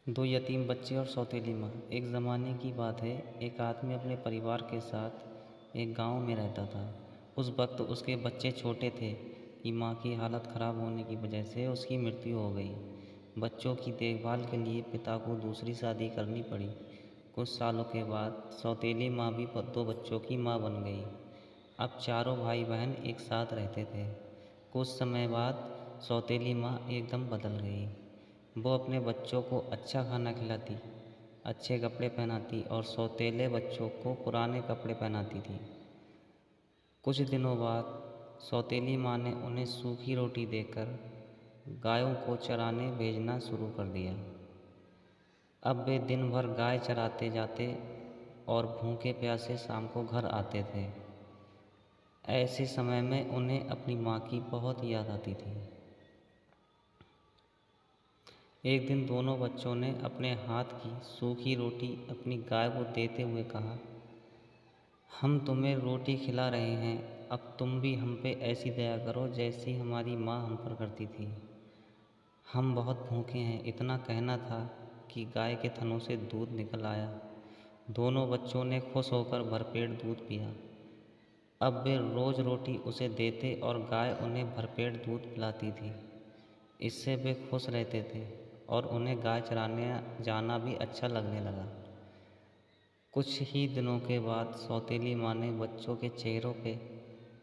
दो यतीम बच्चे और सौतेली माँ। एक ज़माने की बात है, एक आदमी अपने परिवार के साथ एक गांव में रहता था। उस वक्त उसके बच्चे छोटे थे कि माँ की हालत ख़राब होने की वजह से उसकी मृत्यु हो गई। बच्चों की देखभाल के लिए पिता को दूसरी शादी करनी पड़ी। कुछ सालों के बाद सौतेली माँ भी दो बच्चों की माँ बन गई। अब चारों भाई बहन एक साथ रहते थे। कुछ समय बाद सौतेली माँ एकदम बदल गई। वो अपने बच्चों को अच्छा खाना खिलाती, अच्छे कपड़े पहनाती और सौतेले बच्चों को पुराने कपड़े पहनाती थी। कुछ दिनों बाद सौतेली माँ ने उन्हें सूखी रोटी देकर गायों को चराने भेजना शुरू कर दिया। अब वे दिन भर गाय चराते जाते और भूखे प्यासे शाम को घर आते थे। ऐसे समय में उन्हें अपनी माँ की बहुत याद आती थी। एक दिन दोनों बच्चों ने अपने हाथ की सूखी रोटी अपनी गाय को देते हुए कहा, हम तुम्हें रोटी खिला रहे हैं, अब तुम भी हम पे ऐसी दया करो जैसी हमारी माँ हम पर करती थी। हम बहुत भूखे हैं। इतना कहना था कि गाय के थनों से दूध निकल आया। दोनों बच्चों ने खुश होकर भरपेट दूध पिया। अब वे रोज़ रोटी उसे देते और गाय उन्हें भरपेट दूध पिलाती थी। इससे वे खुश रहते थे और उन्हें गाय चराने जाना भी अच्छा लगने लगा। कुछ ही दिनों के बाद सौतेली माँ ने बच्चों के चेहरों पे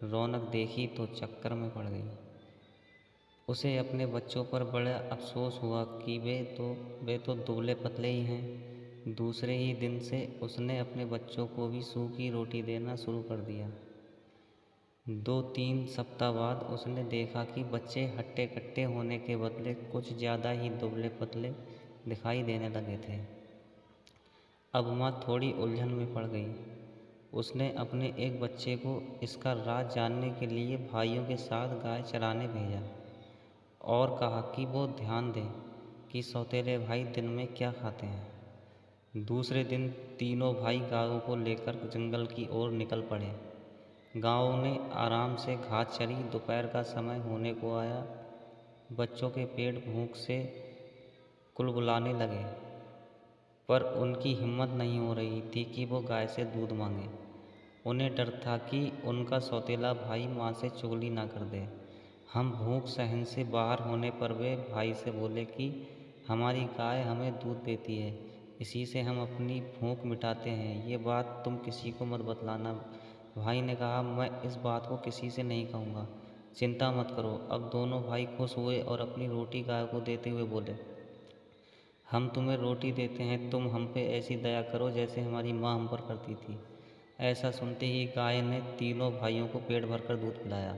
रौनक देखी तो चक्कर में पड़ गई। उसे अपने बच्चों पर बड़ा अफसोस हुआ कि वे तो दुबले पतले ही हैं। दूसरे ही दिन से उसने अपने बच्चों को भी सूखी रोटी देना शुरू कर दिया। 2-3 सप्ताह बाद उसने देखा कि बच्चे हट्टे कट्टे होने के बदले कुछ ज़्यादा ही दुबले पतले दिखाई देने लगे थे। अब माँ थोड़ी उलझन में पड़ गई। उसने अपने एक बच्चे को इसका राज जानने के लिए भाइयों के साथ गाय चराने भेजा और कहा कि वो ध्यान दें कि सौतेले भाई दिन में क्या खाते हैं। दूसरे दिन तीनों भाई गायों को लेकर जंगल की ओर निकल पड़े। गाँव ने आराम से घास चरी। दोपहर का समय होने को आया। बच्चों के पेट भूख से कुलबुलाने लगे, पर उनकी हिम्मत नहीं हो रही थी कि वो गाय से दूध मांगे। उन्हें डर था कि उनका सौतेला भाई माँ से चुगली ना कर दे। हम भूख सहन से बाहर होने पर वे भाई से बोले कि हमारी गाय हमें दूध देती है, इसी से हम अपनी भूख मिटाते हैं। ये बात तुम किसी को मत बतलाना। भाई ने कहा, मैं इस बात को किसी से नहीं कहूँगा, चिंता मत करो। अब दोनों भाई खुश हुए और अपनी रोटी गाय को देते हुए बोले, हम तुम्हें रोटी देते हैं, तुम हम पे ऐसी दया करो जैसे हमारी माँ हम पर करती थी। ऐसा सुनते ही गाय ने तीनों भाइयों को पेट भरकर दूध पिलाया।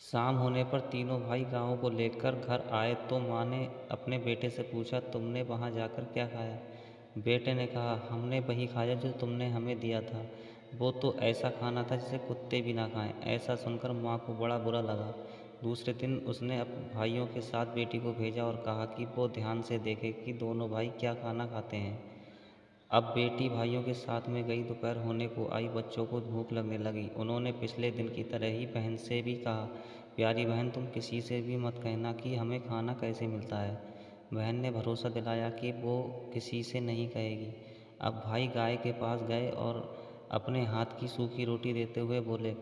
शाम होने पर तीनों भाई गायों को लेकर घर आए तो माँ ने अपने बेटे से पूछा, तुमने वहाँ जाकर क्या खाया? बेटे ने कहा, हमने वही खाया जो तुमने हमें दिया था। वो तो ऐसा खाना था जिसे कुत्ते भी ना खाएं। ऐसा सुनकर माँ को बड़ा बुरा लगा। दूसरे दिन उसने अपने भाइयों के साथ बेटी को भेजा और कहा कि वो ध्यान से देखे कि दोनों भाई क्या खाना खाते हैं। अब बेटी भाइयों के साथ में गई। दोपहर होने को आई। बच्चों को भूख लगने लगी। उन्होंने पिछले दिन की तरह ही बहन से भी कहा, प्यारी बहन, तुम किसी से भी मत कहना कि हमें खाना कैसे मिलता है। बहन ने भरोसा दिलाया कि वो किसी से नहीं कहेगी। अब भाई गाय के पास गए और अपने हाथ की सूखी रोटी देते हुए बोले।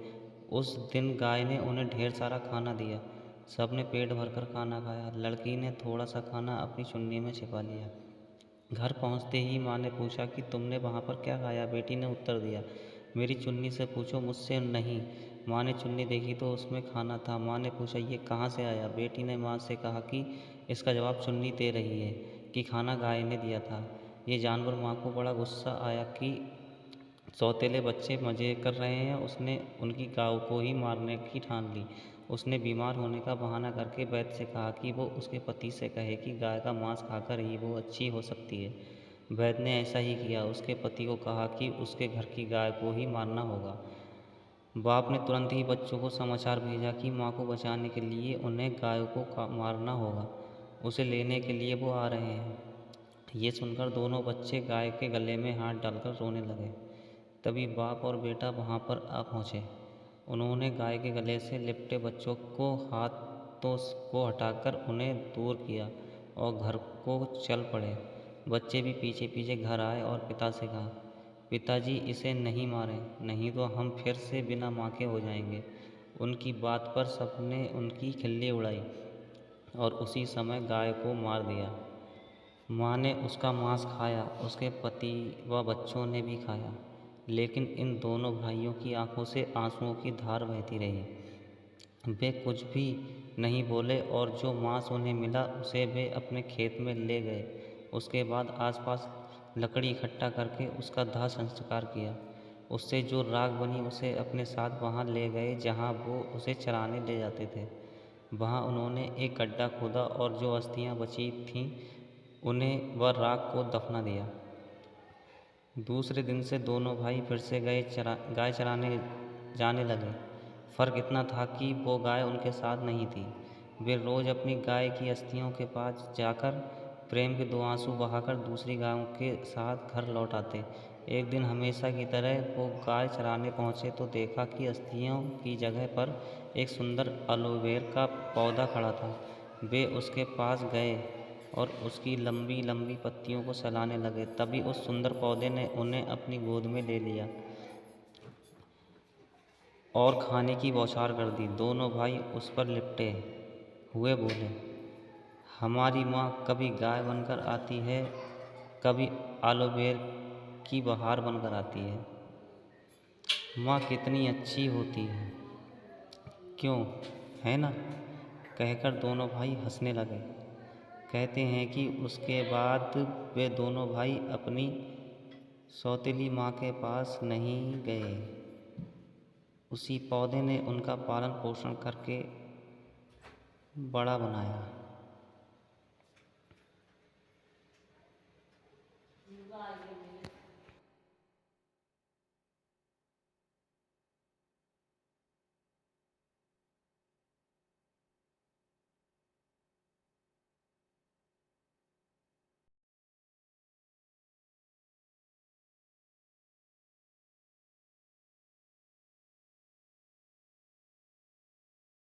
उस दिन गाय ने उन्हें ढेर सारा खाना दिया। सबने पेट भरकर खाना खाया। लड़की ने थोड़ा सा खाना अपनी चुन्नी में छिपा लिया। घर पहुंचते ही माँ ने पूछा कि तुमने वहाँ पर क्या खाया? बेटी ने उत्तर दिया, मेरी चुन्नी से पूछो, मुझसे नहीं। माँ ने चुन्नी देखी तो उसमें खाना था। माँ ने पूछा, ये कहाँ से आया? बेटी ने माँ से कहा कि इसका जवाब चुन्नी दे रही है कि खाना गाय ने दिया था। ये जानवर माँ को बड़ा गुस्सा आया कि सौतेले बच्चे मज़े कर रहे हैं। उसने उनकी गाय को ही मारने की ठान ली। उसने बीमार होने का बहाना करके वैद्य से कहा कि वो उसके पति से कहे कि गाय का मांस खाकर ही वो अच्छी हो सकती है। वैद्य ने ऐसा ही किया। उसके पति को कहा कि उसके घर की गाय को ही मारना होगा। बाप ने तुरंत ही बच्चों को समाचार भेजा कि माँ को बचाने के लिए उन्हें गाय को मारना होगा। उसे लेने के लिए वो आ रहे हैं। ये सुनकर दोनों बच्चे गाय के गले में हाथ डालकर रोने लगे। तभी बाप और बेटा वहाँ पर आ पहुँचे। उन्होंने गाय के गले से लिपटे बच्चों को हाथों को हटाकर उन्हें दूर किया और घर को चल पड़े। बच्चे भी पीछे पीछे घर आए और पिता से कहा, पिताजी इसे नहीं मारें, नहीं तो हम फिर से बिना माँ के हो जाएंगे। उनकी बात पर सबने उनकी खिल्ली उड़ाई और उसी समय गाय को मार दिया। माँ ने उसका मांस खाया, उसके पति व बच्चों ने भी खाया, लेकिन इन दोनों भाइयों की आंखों से आंसुओं की धार बहती रही। वे कुछ भी नहीं बोले और जो मांस उन्हें मिला उसे वे अपने खेत में ले गए। उसके बाद आसपास लकड़ी इकट्ठा करके उसका दाह संस्कार किया। उससे जो राख बनी उसे अपने साथ वहाँ ले गए जहाँ वो उसे चराने ले जाते थे। वहाँ उन्होंने एक गड्ढा खोदा और जो अस्थियाँ बची थीं उन्हें व राख को दफना दिया। दूसरे दिन से दोनों भाई फिर से गाय चराने जाने लगे। फ़र्क इतना था कि वो गाय उनके साथ नहीं थी। वे रोज़ अपनी गाय की अस्थियों के पास जाकर प्रेम के 2 आंसू बहाकर दूसरी गायों के साथ घर लौट आते। एक दिन हमेशा की तरह वो गाय चराने पहुँचे तो देखा कि अस्थियों की जगह पर एक सुंदर एलोवेरा का पौधा खड़ा था। वे उसके पास गए और उसकी लंबी लंबी पत्तियों को सहलाने लगे। तभी उस सुंदर पौधे ने उन्हें अपनी गोद में ले लिया और खाने की बौछार कर दी। दोनों भाई उस पर लिपटे हुए बोले, हमारी माँ कभी गाय बनकर आती है, कभी एलोवेरा की बहार बनकर आती है। माँ कितनी अच्छी होती है, क्यों है ना? कहकर दोनों भाई हंसने लगे। कहते हैं कि उसके बाद वे दोनों भाई अपनी सौतेली माँ के पास नहीं गए। उसी पौधे ने उनका पालन पोषण करके बड़ा बनाया।